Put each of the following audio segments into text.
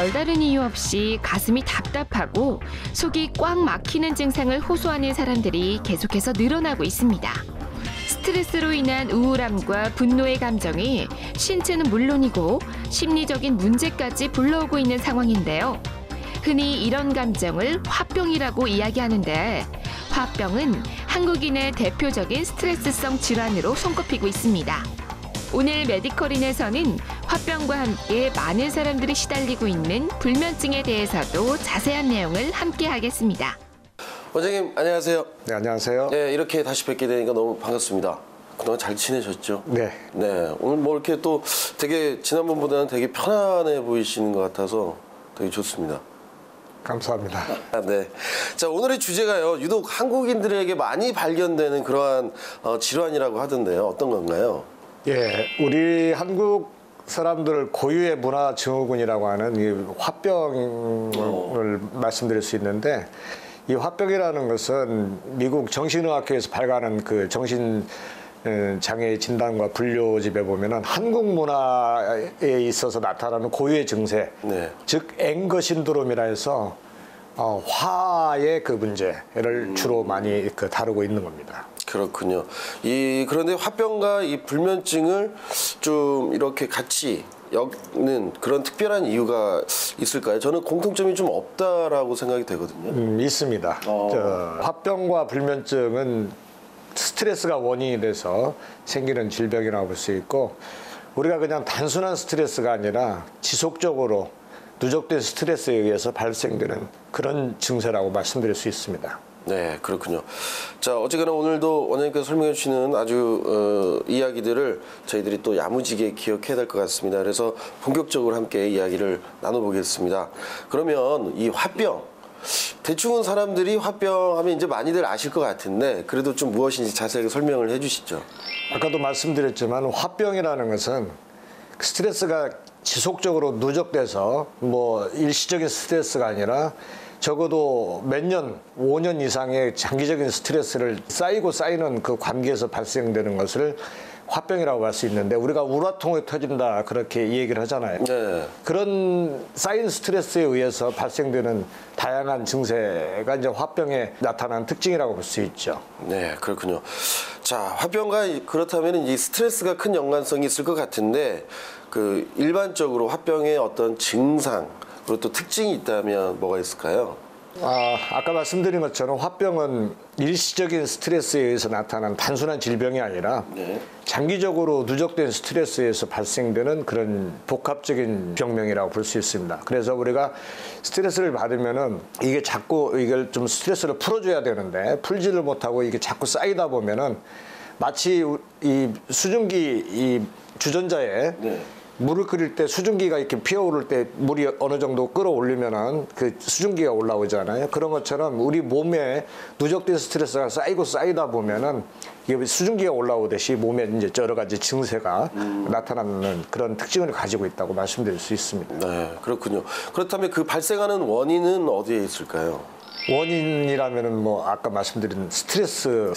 별다른 이유 없이 가슴이 답답하고 속이 꽉 막히는 증상을 호소하는 사람들이 계속해서 늘어나고 있습니다. 스트레스로 인한 우울함과 분노의 감정이 신체는 물론이고 심리적인 문제까지 불러오고 있는 상황인데요. 흔히 이런 감정을 화병이라고 이야기하는데 화병은 한국인의 대표적인 스트레스성 질환으로 손꼽히고 있습니다. 오늘 메디컬인에서는 화병과 함께 많은 사람들이 시달리고 있는 불면증에 대해서도 자세한 내용을 함께 하겠습니다. 원장님 안녕하세요. 네, 안녕하세요. 네, 이렇게 다시 뵙게 되니까 너무 반갑습니다. 그동안 잘 지내셨죠? 네. 네, 오늘 뭐 이렇게 또 되게 지난번보다는 되게 편안해 보이시는 것 같아서 되게 좋습니다. 감사합니다. 네. 자, 오늘의 주제가요. 유독 한국인들에게 많이 발견되는 그러한 질환이라고 하던데요. 어떤 건가요? 예, 우리 한국 사람들 고유의 문화 증후군이라고 하는 이 화병을 말씀드릴 수 있는데, 이 화병이라는 것은 미국 정신의학회에서 발간한 그 정신 장애 진단과 분류집에 보면은 한국 문화에 있어서 나타나는 고유의 증세, 네. 즉 앵거 신드롬이라 해서 화의 그 문제를 주로 많이 다루고 있는 겁니다. 그렇군요. 그런데 화병과 이 불면증을 좀 이렇게 같이 엮는 그런 특별한 이유가 있을까요? 저는 공통점이 좀 없다라고 생각이 되거든요. 있습니다. 화병과 불면증은 스트레스가 원인이 돼서 생기는 질병이라고 볼 수 있고, 우리가 그냥 단순한 스트레스가 아니라 지속적으로 누적된 스트레스에 의해서 발생되는 그런 증세라고 말씀드릴 수 있습니다. 네, 그렇군요. 자, 어쨌거나 오늘도 원장님께서 설명해 주시는 아주 이야기들을 저희들이 또 야무지게 기억해야 될 것 같습니다. 그래서 본격적으로 함께 이야기를 나눠보겠습니다. 그러면 이 화병, 대충은 사람들이 화병하면 이제 많이들 아실 것 같은데 그래도 좀 무엇인지 자세하게 설명을 해 주시죠. 아까도 말씀드렸지만 화병이라는 것은 스트레스가 지속적으로 누적돼서 뭐 일시적인 스트레스가 아니라 적어도 몇 년, 5년 이상의 장기적인 스트레스를 쌓이고 쌓이는 그 관계에서 발생되는 것을 화병이라고 할 수 있는데, 우리가 우라통이 터진다 그렇게 얘기를 하잖아요. 네. 그런 쌓인 스트레스에 의해서 발생되는 다양한 증세가 이제 화병에 나타나는 특징이라고 볼 수 있죠. 네, 그렇군요. 자, 화병과 그렇다면 이 스트레스가 큰 연관성이 있을 것 같은데 그 일반적으로 화병의 어떤 증상 그리고 또 특징이 있다면 뭐가 있을까요? 아까 말씀드린 것처럼 화병은 일시적인 스트레스에 의해서 나타난 단순한 질병이 아니라 네. 장기적으로 누적된 스트레스에서 발생되는 그런 복합적인 병명이라고 볼 수 있습니다. 그래서 우리가 스트레스를 받으면은 이게 자꾸 이걸 좀 스트레스를 풀어줘야 되는데 풀지를 못하고 이게 자꾸 쌓이다 보면은 마치 이 수증기 이 주전자에 네. 물을 끓일 때 수증기가 이렇게 피어오를 때 물이 어느 정도 끌어올리면은 그 수증기가 올라오잖아요. 그런 것처럼 우리 몸에 누적된 스트레스가 쌓이고 쌓이다 보면은 이게 수증기가 올라오듯이 몸에 이제 여러 가지 증세가 나타나는 그런 특징을 가지고 있다고 말씀드릴 수 있습니다. 네, 그렇군요. 그렇다면 그 발생하는 원인은 어디에 있을까요? 원인이라면은 뭐 아까 말씀드린 스트레스.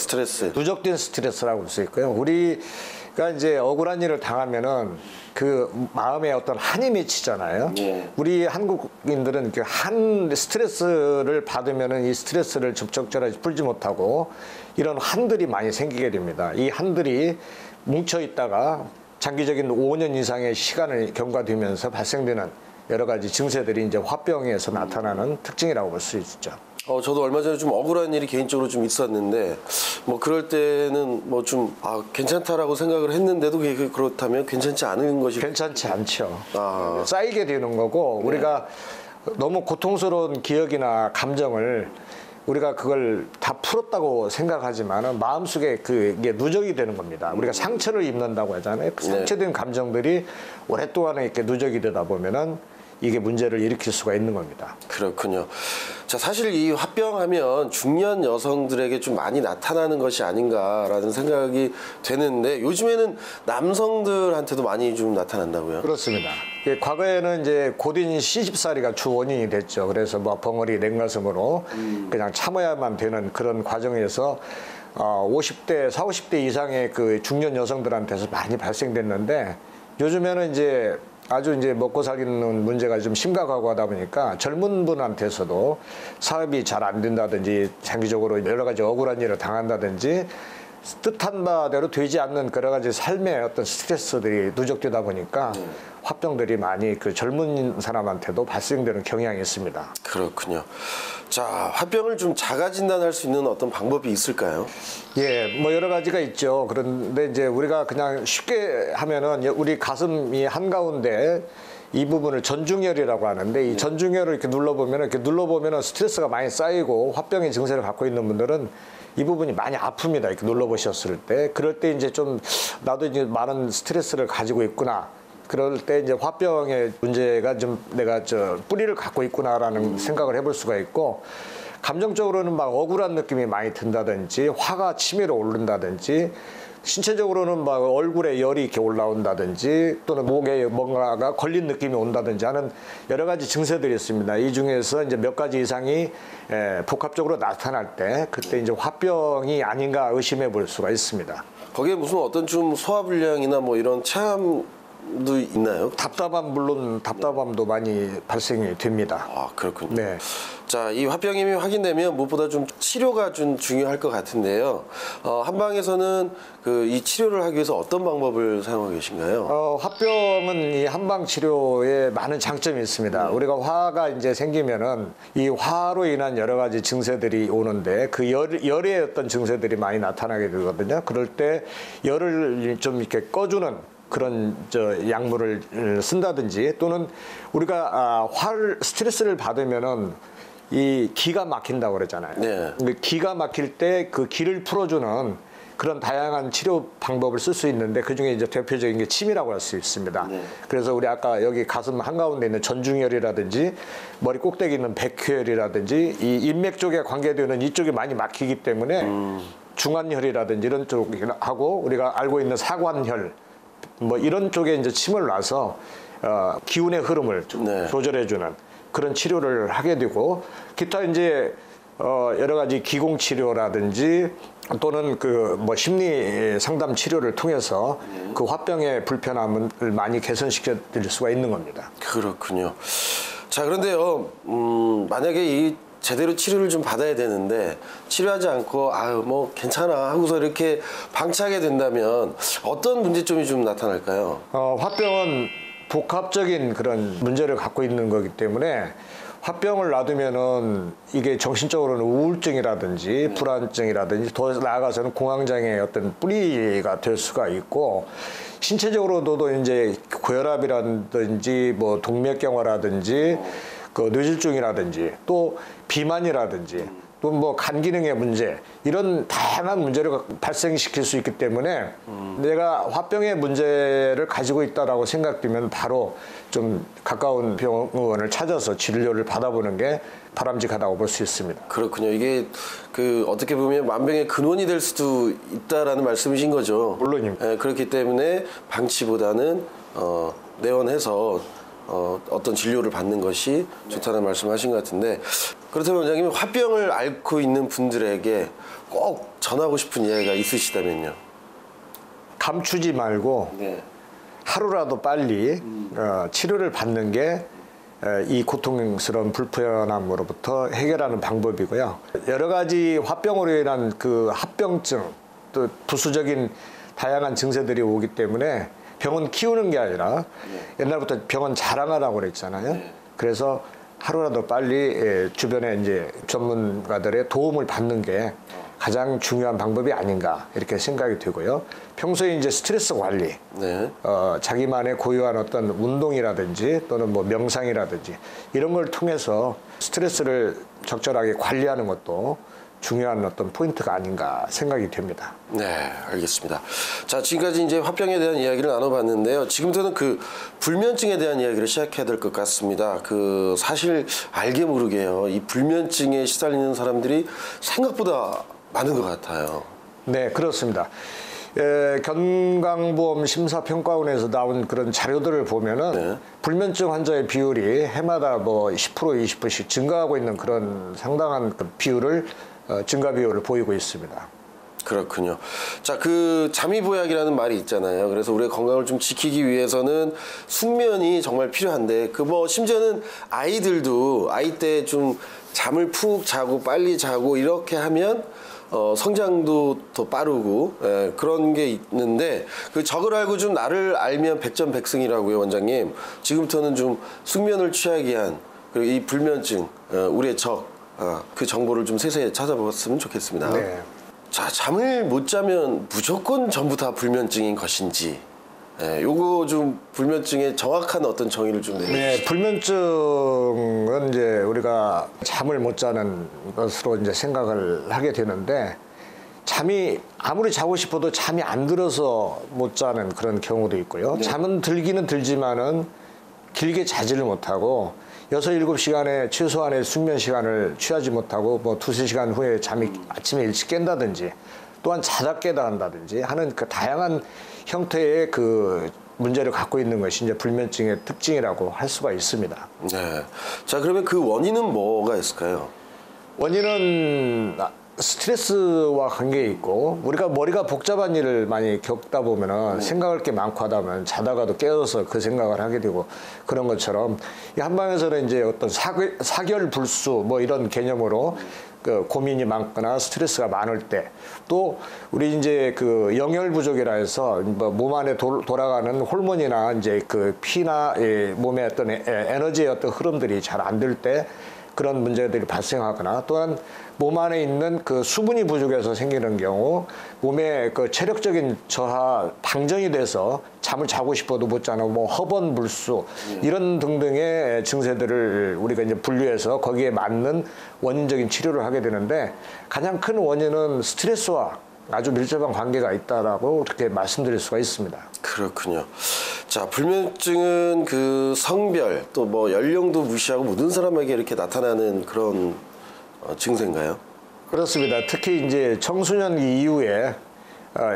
누적된 스트레스라고 볼 수 있고요. 우리가 이제 억울한 일을 당하면은 그 마음에 어떤 한이 맺히잖아요. 네. 우리 한국인들은 그 한 스트레스를 받으면은 이 스트레스를 적절하게 풀지 못하고 이런 한들이 많이 생기게 됩니다. 이 한들이 뭉쳐 있다가 장기적인 5년 이상의 시간을 경과되면서 발생되는 여러 가지 증세들이 이제 화병에서 나타나는 특징이라고 볼 수 있죠. 저도 얼마 전에 좀 억울한 일이 개인적으로 좀 있었는데 뭐 그럴 때는 뭐 좀 괜찮다라고 생각을 했는데도 그게 그렇다면 괜찮지 않은 것이 괜찮지 않죠. 쌓이게 되는 거고 우리가 너무 고통스러운 기억이나 감정을 우리가 그걸 다 풀었다고 생각하지만 마음속에 그게 누적이 되는 겁니다. 우리가 상처를 입는다고 하잖아요. 그 상처된 감정들이 오랫동안 이렇게 누적이 되다 보면은 이게 문제를 일으킬 수가 있는 겁니다. 그렇군요. 자, 사실 이 화병하면 중년 여성들에게 좀 많이 나타나는 것이 아닌가라는 생각이 되는데 요즘에는 남성들한테도 많이 좀 나타난다고요? 그렇습니다. 과거에는 이제 고된 시집살이가 주 원인이 됐죠. 그래서 뭐 벙어리 냉가슴으로 그냥 참아야만 되는 그런 과정에서 40, 50대 이상의 그 중년 여성들한테서 많이 발생됐는데 요즘에는 이제 아주 이제 먹고 살기는 문제가 좀 심각하고 하다 보니까 젊은 분한테서도 사업이 잘 안 된다든지 장기적으로 여러 가지 억울한 일을 당한다든지 뜻한 바대로 되지 않는 여러 가지 삶의 어떤 스트레스들이 누적되다 보니까 화병들이 많이 그 젊은 사람한테도 발생되는 경향이 있습니다. 그렇군요. 자, 화병을 좀 자가 진단할 수 있는 어떤 방법이 있을까요? 예, 뭐 여러 가지가 있죠. 그런데 이제 우리가 그냥 쉽게 하면은 우리 가슴이 한가운데 이 부분을 전중혈이라고 하는데 이 전중혈을 이렇게 눌러보면은 스트레스가 많이 쌓이고 화병의 증세를 갖고 있는 분들은 이 부분이 많이 아픕니다. 이렇게 눌러보셨을 때. 그럴 때 이제 좀 나도 이제 많은 스트레스를 가지고 있구나. 그럴 때 이제 화병의 문제가 좀 내가 뿌리를 갖고 있구나라는 생각을 해볼 수가 있고, 감정적으로는 막 억울한 느낌이 많이 든다든지 화가 치밀어 오른다든지, 신체적으로는 막 얼굴에 열이 이렇게 올라온다든지 또는 목에 뭔가가 걸린 느낌이 온다든지 하는 여러 가지 증세들이 있습니다. 이 중에서 이제 몇 가지 이상이 복합적으로 나타날 때 그때 이제 화병이 아닌가 의심해 볼 수가 있습니다. 거기에 무슨 어떤 좀 소화불량이나 뭐 이런 체함도 있나요? 물론 답답함도 많이 발생이 됩니다. 아, 그렇군요. 네. 자, 이 화병이 확인되면 무엇보다 좀 치료가 좀 중요할 것 같은데요. 한방에서는 이 치료를 하기 위해서 어떤 방법을 사용하고 계신가요? 화병은 이 한방 치료에 많은 장점이 있습니다. 우리가 화가 이제 생기면은 이 화로 인한 여러 가지 증세들이 오는데 그 열의 어떤 증세들이 많이 나타나게 되거든요. 그럴 때 열을 좀 이렇게 꺼주는 그런 약물을 쓴다든지 또는 우리가 스트레스를 받으면은 이 기가 막힌다고 그러잖아요. 네. 기가 막힐 때 그 기를 풀어주는 그런 다양한 치료 방법을 쓸 수 있는데 그중에 이제 대표적인 게 침이라고 할 수 있습니다. 네. 그래서 우리 아까 여기 가슴 한가운데 있는 전중혈이라든지 머리 꼭대기 있는 백회혈이라든지 이 인맥 쪽에 관계되는 이쪽이 많이 막히기 때문에 중안혈이라든지 이런 쪽하고 우리가 알고 있는 사관혈 뭐 이런 쪽에 이제 침을 놔서 기운의 흐름을 좀 네. 조절해주는 그런 치료를 하게 되고 기타 이제 여러 가지 기공 치료라든지 또는 그 뭐 심리 상담 치료를 통해서 그 화병의 불편함을 많이 개선시켜 드릴 수가 있는 겁니다. 그렇군요. 자, 그런데요, 만약에 이 제대로 치료를 좀 받아야 되는데 치료하지 않고 아유 뭐 괜찮아 하고서 이렇게 방치하게 된다면 어떤 문제점이 좀 나타날까요? 화병은 복합적인 그런 문제를 갖고 있는 거기 때문에 화병을 놔두면은 이게 정신적으로는 우울증이라든지 불안증이라든지 더 나아가서는 공황장애의 어떤 뿌리가 될 수가 있고 신체적으로도 이제 고혈압이라든지 뭐 동맥경화라든지 그 뇌졸중이라든지 또 비만이라든지 또 뭐 간 기능의 문제 이런 다양한 문제를 발생시킬 수 있기 때문에 내가 화병의 문제를 가지고 있다라고 생각되면 바로 좀 가까운 병원을 찾아서 치료를 받아보는 게 바람직하다고 볼 수 있습니다. 그렇군요. 이게 어떻게 보면 만병의 근원이 될 수도 있다라는 말씀이신 거죠. 물론입니다. 그렇기 때문에 방치보다는 내원해서 어떤 진료를 받는 것이 좋다는 말씀하신 것 같은데 그렇다면 원장님 화병을 앓고 있는 분들에게 꼭 전하고 싶은 이야기가 있으시다면요. 감추지 말고 네. 하루라도 빨리 치료를 받는 게 이 고통스러운 불편함으로부터 해결하는 방법이고요. 여러 가지 화병으로 인한 그 합병증 또 부수적인 다양한 증세들이 오기 때문에 병원 키우는 게 아니라 옛날부터 병원 자랑하라고 그랬잖아요. 그래서 하루라도 빨리 주변에 이제 전문가들의 도움을 받는 게 가장 중요한 방법이 아닌가 이렇게 생각이 되고요. 평소에 이제 스트레스 관리, 네. 자기만의 고유한 어떤 운동이라든지 또는 뭐 명상이라든지 이런 걸 통해서 스트레스를 적절하게 관리하는 것도 중요한 어떤 포인트가 아닌가 생각이 됩니다. 네, 알겠습니다. 자, 지금까지 이제 화병에 대한 이야기를 나눠봤는데요. 지금부터는 그 불면증에 대한 이야기를 시작해야 될 것 같습니다. 사실 알게 모르게요. 이 불면증에 시달리는 사람들이 생각보다 많은 것 같아요. 네, 그렇습니다. 건강보험 심사평가원에서 나온 그런 자료들을 보면은 네. 불면증 환자의 비율이 해마다 뭐 10% 20%씩 증가하고 있는 그런 상당한 그 비율을 증가 비율을 보이고 있습니다. 그렇군요. 자, 그 잠이보약이라는 말이 있잖아요. 그래서 우리의 건강을 좀 지키기 위해서는 숙면이 정말 필요한데 그 뭐 심지어는 아이들도 아이 때 좀 잠을 푹 자고 빨리 자고 이렇게 하면 성장도 더 빠르고 그런 게 있는데 그 적을 알고 좀 나를 알면 백전백승이라고요, 원장님. 지금부터는 좀 숙면을 취하기 위한 그리고 이 불면증 우리의 적 그 정보를 좀 세세히 찾아봤으면 좋겠습니다. 네. 자, 잠을 못 자면 무조건 전부 다 불면증인 것인지, 요거 좀 불면증의 정확한 어떤 정의를 좀 내주시죠. 네, 불면증은 이제 우리가 잠을 못 자는 것으로 이제 생각을 하게 되는데 잠이 아무리 자고 싶어도 잠이 안 들어서 못 자는 그런 경우도 있고요. 네. 잠은 들기는 들지만은 길게 자지를 못하고 6, 7시간의 최소한의 숙면 시간을 취하지 못하고 뭐 2, 3시간 후에 잠이 아침에 일찍 깬다든지 또한 자다 깨다 한다든지 하는 그 다양한 형태의 그 문제를 갖고 있는 것이 이제 불면증의 특징이라고 할 수가 있습니다. 네. 자, 그러면 그 원인은 뭐가 있을까요? 원인은 스트레스와 관계에 있고 우리가 머리가 복잡한 일을 많이 겪다 보면은 생각할 게 많고 하다 보면 자다가도 깨어서 그 생각을 하게 되고 그런 것처럼 이 한방에서는 이제 어떤 사결불수 뭐 이런 개념으로 그 고민이 많거나 스트레스가 많을 때 또 우리 이제 그 영열 부족이라 해서 뭐 몸 안에 돌아가는 호르몬이나 이제 그 피나 몸의 어떤 에너지의 어떤 흐름들이 잘 안 될 때 그런 문제들이 발생하거나 또한 몸 안에 있는 그 수분이 부족해서 생기는 경우 몸의 그 체력적인 저하 방전이 돼서 잠을 자고 싶어도 못 자는 뭐 허번물수 이런 등등의 증세들을 우리가 이제 분류해서 거기에 맞는 원인적인 치료를 하게 되는데 가장 큰 원인은 스트레스와 아주 밀접한 관계가 있다라고 그렇게 말씀드릴 수가 있습니다. 그렇군요. 자, 불면증은 그 성별 또 뭐 연령도 무시하고 모든 사람에게 이렇게 나타나는 그런 증세인가요? 그렇습니다. 특히 이제 청소년기 이후에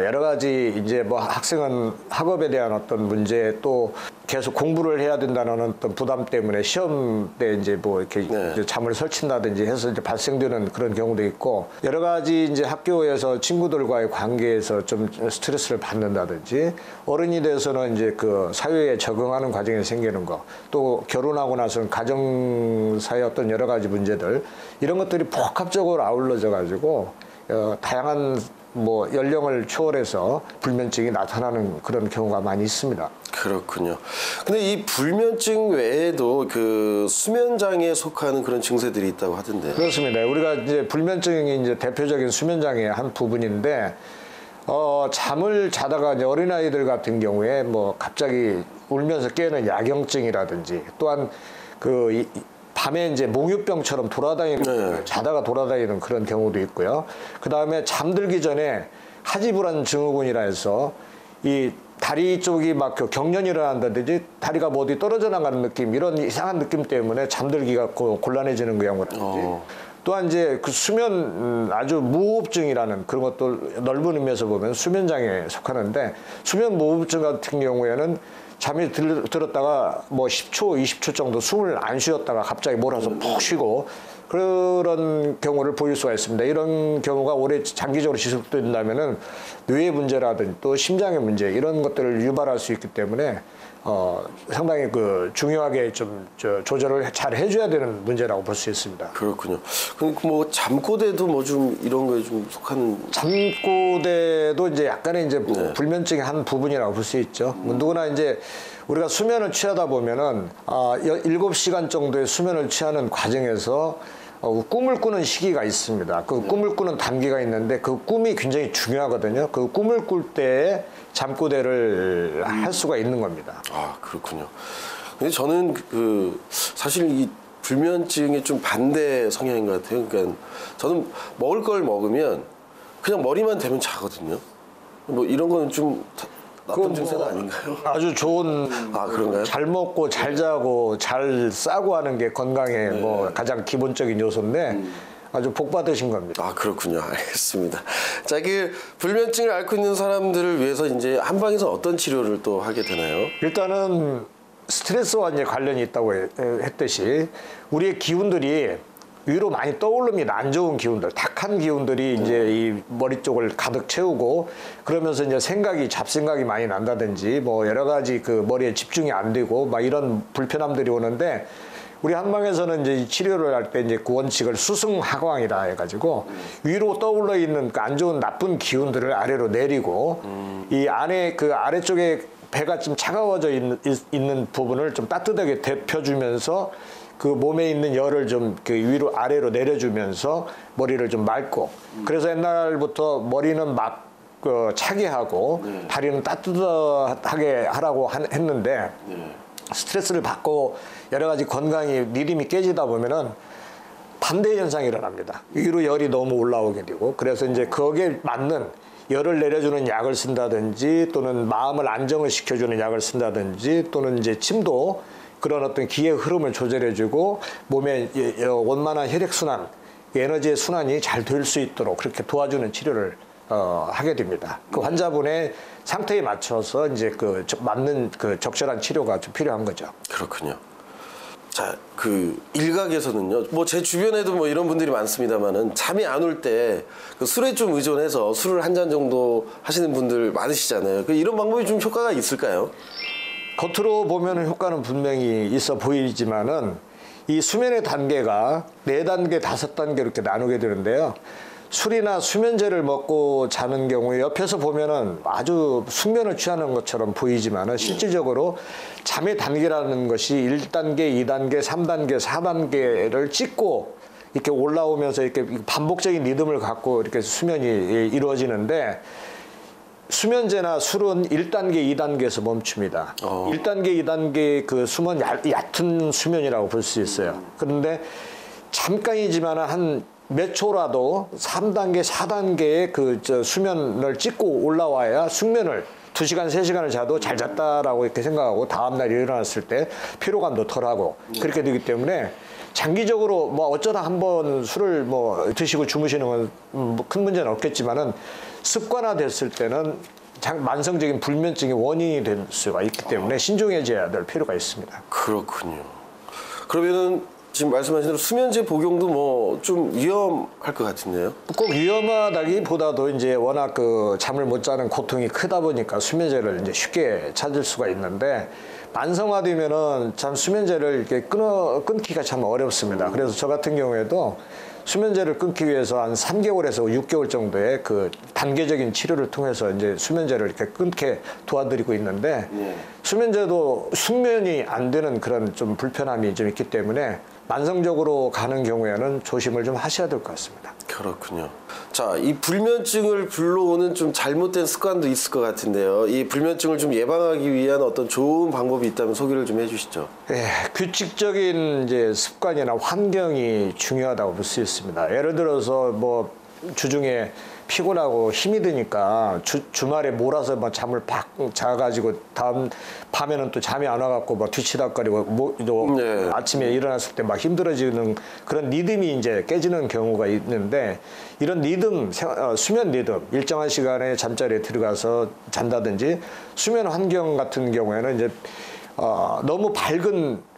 여러 가지 이제 뭐 학생은 학업에 대한 어떤 문제 또 계속 공부를 해야 된다는 어떤 부담 때문에 시험 때 이제 뭐 이렇게 이제 잠을 설친다든지 해서 이제 발생되는 그런 경우도 있고 여러 가지 이제 학교에서 친구들과의 관계에서 좀 스트레스를 받는다든지 어른이 돼서는 이제 그 사회에 적응하는 과정에 생기는 거 또 결혼하고 나서는 가정사의 어떤 여러 가지 문제들 이런 것들이 복합적으로 아울러져 가지고 다양한 뭐 연령을 초월해서 불면증이 나타나는 그런 경우가 많이 있습니다. 그렇군요. 근데 이 불면증 외에도 그 수면 장애에 속하는 그런 증세들이 있다고 하던데. 그렇습니다. 우리가 이제 불면증이 이제 대표적인 수면 장애의 한 부분인데 잠을 자다가 이제 어린아이들 같은 경우에 뭐 갑자기 울면서 깨는 야경증이라든지 또한 그 밤에 이제 몽유병처럼 돌아다니는 자다가 돌아다니는 그런 경우도 있고요. 그 다음에 잠들기 전에 하지불안 증후군이라 해서 이 다리 쪽이 막 경련이 일어난다든지 다리가 뭐 어디 떨어져 나가는 느낌 이런 이상한 느낌 때문에 잠들기가 곤란해지는 경우라든지 또한 이제 그 수면 아주 무호흡증이라는 그런 것도 넓은 의미에서 보면 수면 장애에 속하는데 수면 무호흡증 같은 경우에는 잠이 들었다가 뭐 10초, 20초 정도 숨을 안 쉬었다가 갑자기 몰아서 푹 쉬고 그런 경우를 보일 수가 있습니다. 이런 경우가 오래 장기적으로 지속된다면은 뇌의 문제라든지 또 심장의 문제 이런 것들을 유발할 수 있기 때문에 상당히 그 중요하게 좀 조절을 잘 해줘야 되는 문제라고 볼 수 있습니다. 그렇군요. 그럼 뭐 잠꼬대도 뭐 좀 이런 거에 좀 속하는. 잠꼬대도 이제 약간의 이제 불면증의 한 부분이라고 볼 수 있죠. 누구나 이제 우리가 수면을 취하다 보면은 7시간 정도의 수면을 취하는 과정에서 꿈을 꾸는 시기가 있습니다. 그 꿈을 꾸는 단계가 있는데 그 꿈이 굉장히 중요하거든요. 그 꿈을 꿀 때에 잠꼬대를 할 수가 있는 겁니다. 아, 그렇군요. 근데 저는 그 사실 이 불면증의 좀 반대 성향인 것 같아요. 그러니까 저는 먹을 걸 먹으면 그냥 머리만 대면 자거든요. 뭐 이런 거는 좀 나쁜 증세는 아닌가요? 아주 좋은 그런가요? 잘 먹고 잘 자고 잘 싸고 하는 게 건강의 뭐 가장 기본적인 요소인데 아주 복 받으신 겁니다. 아, 그렇군요. 알겠습니다. 자, 그 불면증을 앓고 있는 사람들을 위해서 이제 한방에서 어떤 치료를 또 하게 되나요? 일단은 스트레스와 이제 관련이 있다고 했듯이 우리의 기운들이 위로 많이 떠오릅니다. 안 좋은 기운들, 탁한 기운들이 이제 이 머리 쪽을 가득 채우고 그러면서 이제 생각이 잡생각이 많이 난다든지 뭐 여러 가지 그 머리에 집중이 안 되고 막 이런 불편함들이 오는데 우리 한방에서는 이제 치료를 할 때 이제 그 원칙을 수승하광이라 해가지고 위로 떠올라 있는 그 안 좋은 나쁜 기운들을 아래로 내리고 이 안에 그 아래쪽에 배가 좀 차가워져 있는 부분을 좀 따뜻하게 데펴주면서 그 몸에 있는 열을 좀 그 위로 아래로 내려주면서 머리를 좀 맑고 그래서 옛날부터 머리는 막 차게 하고 다리는 따뜻하게 하라고 했는데 스트레스를 받고 여러 가지 건강이 리듬이 깨지다 보면은 반대 현상이 일어납니다. 위로 열이 너무 올라오게 되고 그래서 이제 거기에 맞는 열을 내려주는 약을 쓴다든지 또는 마음을 안정을 시켜주는 약을 쓴다든지 또는 이제 침도 그런 어떤 기의 흐름을 조절해주고 몸에 원만한 혈액순환, 에너지의 순환이 잘 될 수 있도록 그렇게 도와주는 치료를 하게 됩니다. 그 환자분의 상태에 맞춰서 이제 그 맞는 그 적절한 치료가 좀 필요한 거죠. 그렇군요. 자, 그 일각에서는요. 뭐 제 주변에도 뭐 이런 분들이 많습니다만은 잠이 안 올 때 그 술에 좀 의존해서 술을 한 잔 정도 하시는 분들 많으시잖아요. 그 이런 방법이 좀 효과가 있을까요? 겉으로 보면 효과는 분명히 있어 보이지만은 이 수면의 단계가 4단계, 5단계 이렇게 나누게 되는데요. 술이나 수면제를 먹고 자는 경우에 옆에서 보면은 아주 숙면을 취하는 것처럼 보이지만은 실질적으로 잠의 단계라는 것이 1단계, 2단계, 3단계, 4단계를 찍고 이렇게 올라오면서 이렇게 반복적인 리듬을 갖고 이렇게 수면이 이루어지는데 수면제나 술은 1단계, 2단계에서 멈춥니다. 1단계, 2단계 그 수면 얕은 수면이라고 볼 수 있어요. 그런데 잠깐이지만 한 몇 초라도 3단계, 4단계의 그 수면을 찍고 올라와야 숙면을 2시간, 3시간을 자도 잘 잤다라고 이렇게 생각하고 다음날 일어났을 때 피로감도 덜하고 그렇게 되기 때문에 장기적으로 뭐 어쩌다 한번 술을 뭐 드시고 주무시는 건 큰 문제는 없겠지만은 습관화 됐을 때는 만성적인 불면증의 원인이 될 수가 있기 때문에 신중해져야 될 필요가 있습니다. 그렇군요. 그러면은 지금 말씀하신 대로 수면제 복용도 뭐 좀 위험할 것 같은데요? 꼭 위험하다기보다도 이제 워낙 그 잠을 못 자는 고통이 크다 보니까 수면제를 이제 쉽게 찾을 수가 있는데 만성화되면은 참 수면제를 이렇게 끊기가 참 어렵습니다. 그래서 저 같은 경우에도 수면제를 끊기 위해서 한 3개월에서 6개월 정도의 그 단계적인 치료를 통해서 이제 수면제를 이렇게 끊게 도와드리고 있는데 수면제도 숙면이 안 되는 그런 좀 불편함이 좀 있기 때문에 만성적으로 가는 경우에는 조심을 좀 하셔야 될 것 같습니다. 그렇군요. 자, 이 불면증을 불러오는 좀 잘못된 습관도 있을 것 같은데요. 이 불면증을 좀 예방하기 위한 어떤 좋은 방법이 있다면 소개를 좀 해주시죠. 예, 규칙적인 이제 습관이나 환경이 중요하다고 볼 수 있습니다. 예를 들어서 뭐 주중에 피곤하고 힘이 드니까 주말에 몰아서 막 잠을 팍 자가지고 다음 밤에는 또 잠이 안 와갖고 막 뒤치다거리고 아침에 일어났을 때 막 힘들어지는 그런 리듬이 이제 깨지는 경우가 있는데 이런 리듬, 수면 리듬, 일정한 시간에 잠자리에 들어가서 잔다든지 수면 환경 같은 경우에는 이제 너무 밝은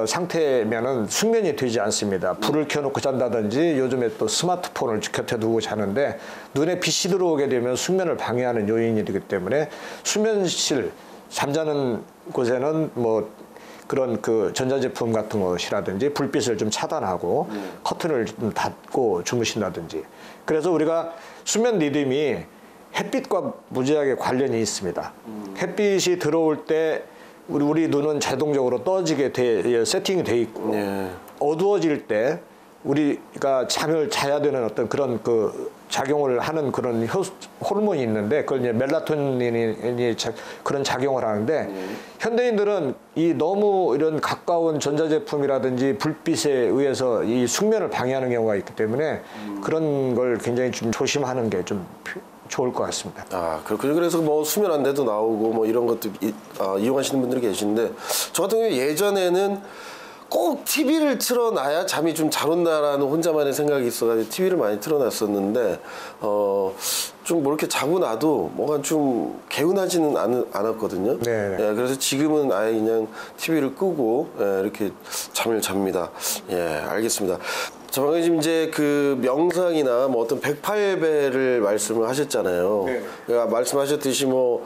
상태면은 숙면이 되지 않습니다. 불을 켜놓고 잔다든지 요즘에 또 스마트폰을 곁에 두고 자는데 눈에 빛이 들어오게 되면 숙면을 방해하는 요인이 되기 때문에 수면실 잠자는 곳에는 뭐 그런 그 전자제품 같은 것이라든지 불빛을 좀 차단하고 커튼을 좀 닫고 주무신다든지 그래서 우리가 수면 리듬이 햇빛과 무지하게 관련이 있습니다. 햇빛이 들어올 때 우리 눈은 자동적으로 떠지게 세팅이 돼 있고 어두워질 때 우리가 잠을 자야 되는 어떤 그런 그 작용을 하는 그런 호르몬이 있는데 그걸 이제 멜라토닌이 그런 작용을 하는데 현대인들은 이 너무 이런 가까운 전자제품이라든지 불빛에 의해서 이 숙면을 방해하는 경우가 있기 때문에 그런 걸 굉장히 좀 조심하는 게 좀 좋을 것 같습니다. 아, 그렇군요. 그래서 뭐 수면 안대도 나오고 뭐 이런 것도 이용하시는 분들이 계신데 저 같은 경우에 예전에는 꼭 TV를 틀어놔야 잠이 좀 잘 온다라는 혼자만의 생각이 있어가지고 TV를 많이 틀어놨었는데 좀 뭐 이렇게 자고 나도 뭐가 좀 개운하지는 않았거든요. 네. 예, 그래서 지금은 아예 그냥 TV를 끄고 이렇게 잠을 잡니다. 예, 알겠습니다. 자, 방금 지금 이제 그 명상이나 뭐 어떤 108배를 말씀을 하셨잖아요. 네. 그러니까 말씀하셨듯이 뭐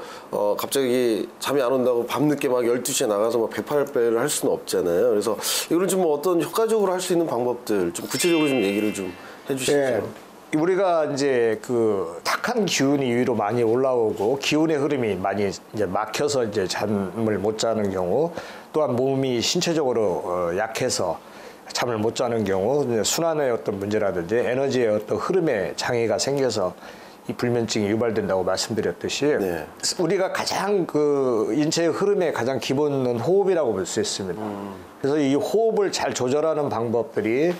갑자기 잠이 안 온다고 밤늦게 막 12시에 나가서 막 108배를 할 수는 없잖아요. 그래서 이거는 좀 뭐 어떤 효과적으로 할 수 있는 방법들 좀 구체적으로 좀 얘기를 좀 해주시죠. 네. 우리가 이제 그 탁한 기운이 위로 많이 올라오고 기운의 흐름이 많이 이제 막혀서 이제 잠을 못 자는 경우, 또한 몸이 신체적으로 약해서 잠을 못 자는 경우, 순환의 어떤 문제라든지 에너지의 어떤 흐름에 장애가 생겨서 이 불면증이 유발된다고 말씀드렸듯이, 네. 우리가 가장 그 인체의 흐름의 가장 기본은 호흡이라고 볼 수 있습니다. 그래서 이 호흡을 잘 조절하는 방법들이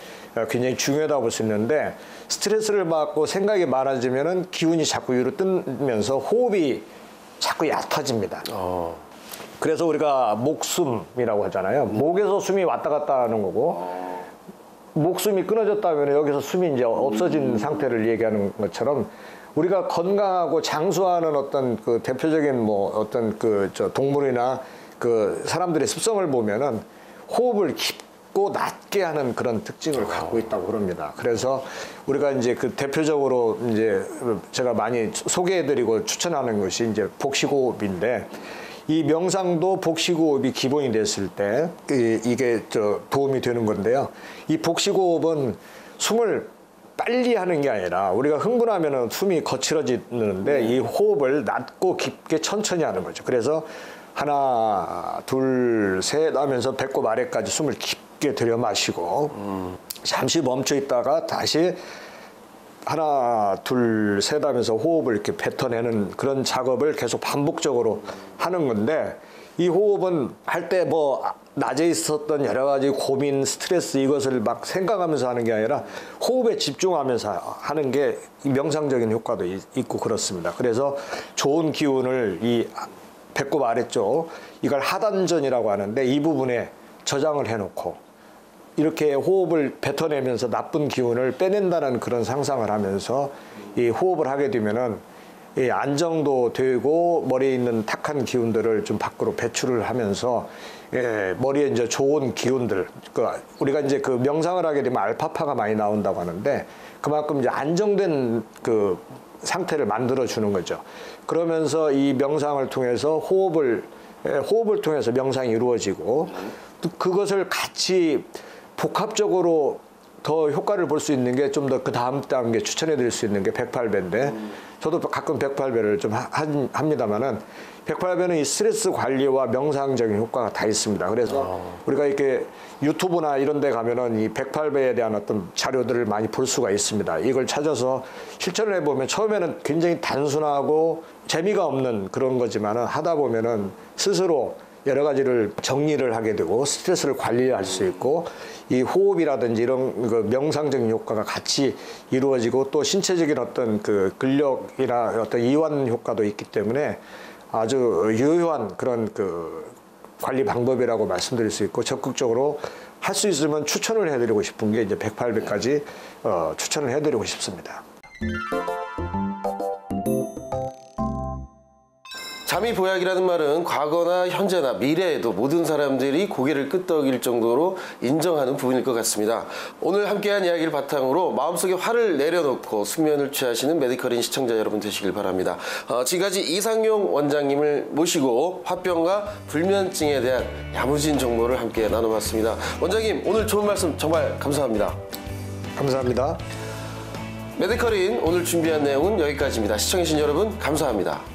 굉장히 중요하다고 볼 수 있는데, 스트레스를 받고 생각이 많아지면은 기운이 자꾸 위로 뜨면서 호흡이 자꾸 얕아집니다. 그래서 우리가 목숨이라고 하잖아요. 목에서 숨이 왔다 갔다 하는 거고, 목숨이 끊어졌다면 여기서 숨이 이제 없어진 상태를 얘기하는 것처럼, 우리가 건강하고 장수하는 어떤 그 대표적인 뭐 어떤 그 동물이나 그 사람들의 습성을 보면은 호흡을 깊고 낮게 하는 그런 특징을 갖고 있다고 그럽니다. 그래서 우리가 이제 그 대표적으로 이제 제가 많이 소개해드리고 추천하는 것이 이제 복식호흡인데, 이 명상도 복식호흡이 기본이 됐을 때 이게 도움이 되는 건데요. 이 복식호흡은 숨을 빨리 하는 게 아니라, 우리가 흥분하면 숨이 거칠어지는데 이 호흡을 낮고 깊게 천천히 하는 거죠. 그래서 하나, 둘, 셋 하면서 배꼽 아래까지 숨을 깊게 들여 마시고 잠시 멈춰 있다가 다시 하나, 둘, 셋 하면서 호흡을 이렇게 뱉어내는 그런 작업을 계속 반복적으로 하는 건데, 이 호흡은 할 때 뭐 낮에 있었던 여러 가지 고민, 스트레스 이것을 막 생각하면서 하는 게 아니라 호흡에 집중하면서 하는 게 명상적인 효과도 있고 그렇습니다. 그래서 좋은 기운을 이 배꼽 아래쪽, 이걸 하단전이라고 하는데, 이 부분에 저장을 해놓고 이렇게 호흡을 뱉어내면서 나쁜 기운을 빼낸다는 그런 상상을 하면서 이 호흡을 하게 되면은 이 안정도 되고 머리에 있는 탁한 기운들을 좀 밖으로 배출을 하면서 머리에 이제 좋은 기운들, 우리가 이제 그 명상을 하게 되면 알파파가 많이 나온다고 하는데, 그만큼 이제 안정된 그 상태를 만들어 주는 거죠. 그러면서 이 명상을 통해서 호흡을 통해서 명상이 이루어지고, 또 그것을 같이 복합적으로 더 효과를 볼 수 있는 게, 좀 더 그 다음 단계 추천해 드릴 수 있는 게 108배인데, 저도 가끔 108배를 좀 합니다만은, 108배는 이 스트레스 관리와 명상적인 효과가 다 있습니다. 그래서 우리가 이렇게 유튜브나 이런 데 가면은 이 108배에 대한 어떤 자료들을 많이 볼 수가 있습니다. 이걸 찾아서 실천을 해보면 처음에는 굉장히 단순하고 재미가 없는 그런 거지만은, 하다 보면은 스스로 여러 가지를 정리를 하게 되고 스트레스를 관리할 수 있고, 이 호흡이라든지 이런 그 명상적인 효과가 같이 이루어지고, 또 신체적인 어떤 그 근력이나 어떤 이완 효과도 있기 때문에 아주 유효한 그런 그 관리 방법이라고 말씀드릴 수 있고, 적극적으로 할 수 있으면 추천을 해드리고 싶은 게 이제 108배까지 추천을 해드리고 싶습니다. 잠이 보약이라는 말은 과거나 현재나 미래에도 모든 사람들이 고개를 끄덕일 정도로 인정하는 부분일 것 같습니다. 오늘 함께한 이야기를 바탕으로 마음속에 화를 내려놓고 숙면을 취하시는 메디컬인 시청자 여러분 되시길 바랍니다. 지금까지 이상용 원장님을 모시고 화병과 불면증에 대한 야무진 정보를 함께 나눠봤습니다. 원장님, 오늘 좋은 말씀 정말 감사합니다. 감사합니다. 메디컬인 오늘 준비한 내용은 여기까지입니다. 시청해주신 여러분 감사합니다.